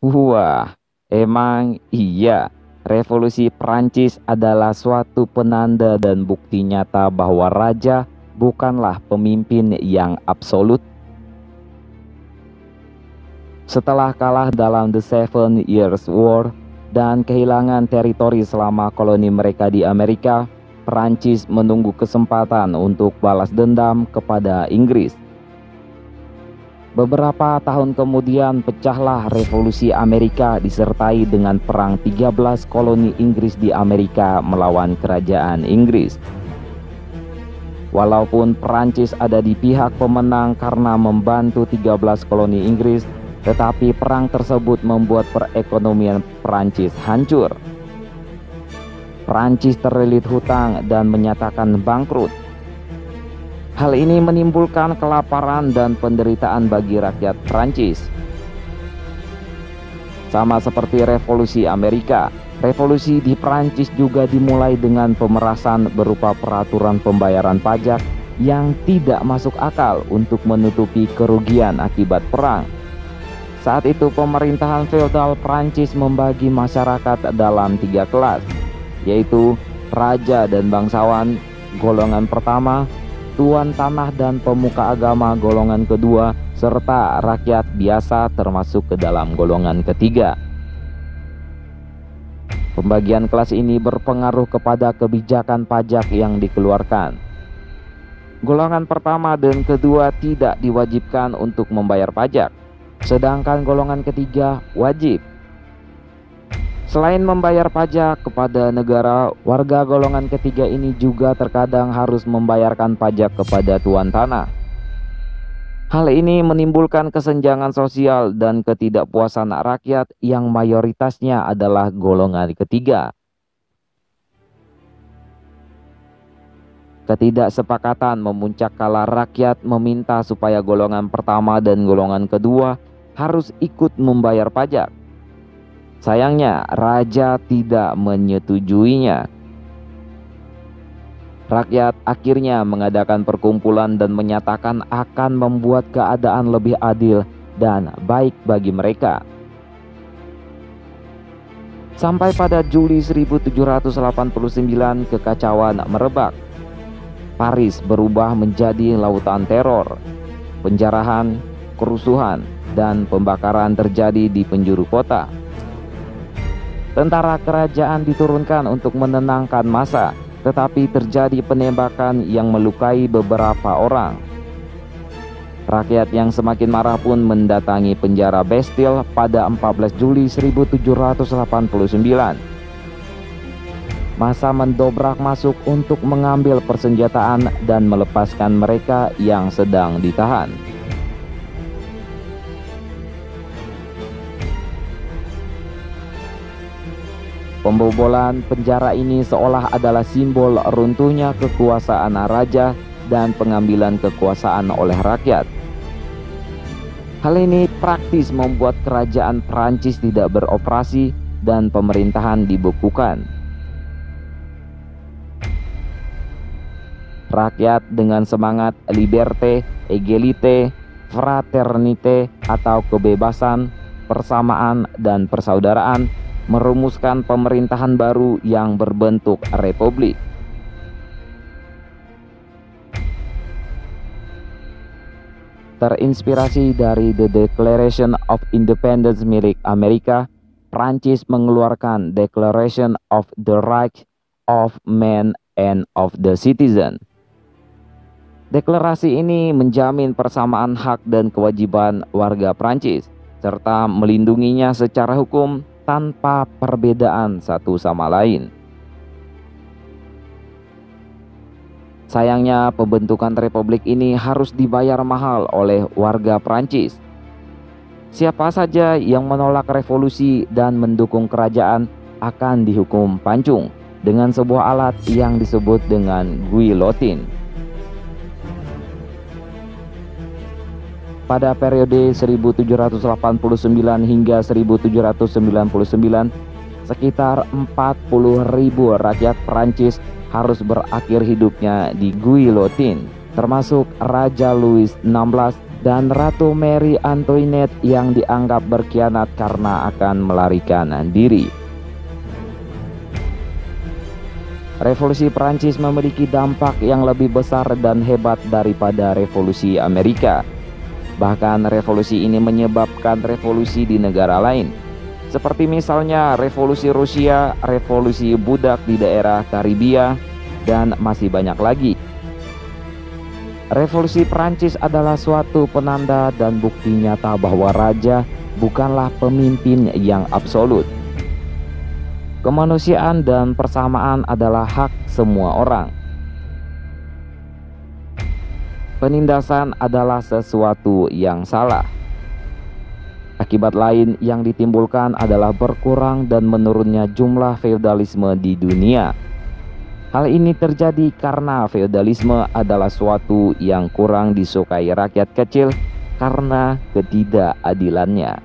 Wah, emang iya. Revolusi Prancis adalah suatu penanda dan bukti nyata bahwa raja bukanlah pemimpin yang absolut. Setelah kalah dalam The Seven Years' War dan kehilangan teritori selama koloni mereka di Amerika, Prancis menunggu kesempatan untuk balas dendam kepada Inggris. Beberapa tahun kemudian pecahlah Revolusi Amerika disertai dengan perang 13 koloni Inggris di Amerika melawan kerajaan Inggris. Walaupun Prancis ada di pihak pemenang karena membantu 13 koloni Inggris, tetapi perang tersebut membuat perekonomian Prancis hancur. Prancis terlilit hutang dan menyatakan bangkrut. Hal ini menimbulkan kelaparan dan penderitaan bagi rakyat Prancis. Sama seperti Revolusi Amerika, revolusi di Prancis juga dimulai dengan pemerasan berupa peraturan pembayaran pajak yang tidak masuk akal untuk menutupi kerugian akibat perang. Saat itu pemerintahan feodal Prancis membagi masyarakat dalam 3 kelas, yaitu raja dan bangsawan golongan pertama, tuan tanah dan pemuka agama golongan kedua, serta rakyat biasa termasuk ke dalam golongan ketiga. Pembagian kelas ini berpengaruh kepada kebijakan pajak yang dikeluarkan. Golongan pertama dan kedua tidak diwajibkan untuk membayar pajak, sedangkan golongan ketiga wajib. Selain membayar pajak kepada negara, warga golongan ketiga ini juga terkadang harus membayarkan pajak kepada tuan tanah. Hal ini menimbulkan kesenjangan sosial dan ketidakpuasan rakyat yang mayoritasnya adalah golongan ketiga. Ketidaksepakatan memuncak kala rakyat meminta supaya golongan pertama dan golongan kedua harus ikut membayar pajak. Sayangnya, raja tidak menyetujuinya. Rakyat akhirnya mengadakan perkumpulan dan menyatakan akan membuat keadaan lebih adil dan baik bagi mereka. Sampai pada Juli 1789 kekacauan merebak. Paris berubah menjadi lautan teror. Penjarahan, kerusuhan, dan pembakaran terjadi di penjuru kota. Tentara kerajaan diturunkan untuk menenangkan massa, tetapi terjadi penembakan yang melukai beberapa orang. Rakyat yang semakin marah pun mendatangi penjara Bastille pada 14 Juli 1789. Massa mendobrak masuk untuk mengambil persenjataan dan melepaskan mereka yang sedang ditahan. Pembobolan penjara ini seolah adalah simbol runtuhnya kekuasaan raja dan pengambilan kekuasaan oleh rakyat. Hal ini praktis membuat kerajaan Prancis tidak beroperasi dan pemerintahan dibekukan. Rakyat dengan semangat liberté, égalité, fraternité atau kebebasan, persamaan, dan persaudaraan merumuskan pemerintahan baru yang berbentuk republik. Terinspirasi dari The Declaration of Independence milik Amerika, Prancis mengeluarkan Declaration of the Rights of Man and of the Citizen. Deklarasi ini menjamin persamaan hak dan kewajiban warga Prancis, serta melindunginya secara hukum tanpa perbedaan satu sama lain. Sayangnya pembentukan republik ini harus dibayar mahal oleh warga Prancis. Siapa saja yang menolak revolusi dan mendukung kerajaan akan dihukum pancung dengan sebuah alat yang disebut dengan guillotine. Pada periode 1789 hingga 1799, sekitar 40.000 rakyat Prancis harus berakhir hidupnya di guillotine, termasuk Raja Louis XVI dan Ratu Marie Antoinette yang dianggap berkhianat karena akan melarikan diri. Revolusi Prancis memiliki dampak yang lebih besar dan hebat daripada Revolusi Amerika. Bahkan revolusi ini menyebabkan revolusi di negara lain, seperti misalnya revolusi Rusia, revolusi budak di daerah Karibia, dan masih banyak lagi. Revolusi Prancis adalah suatu penanda dan bukti nyata bahwa raja bukanlah pemimpin yang absolut. Kemanusiaan dan persamaan adalah hak semua orang. Penindasan adalah sesuatu yang salah. Akibat lain yang ditimbulkan adalah berkurang dan menurunnya jumlah feodalisme di dunia. Hal ini terjadi karena feodalisme adalah suatu yang kurang disukai rakyat kecil karena ketidakadilannya.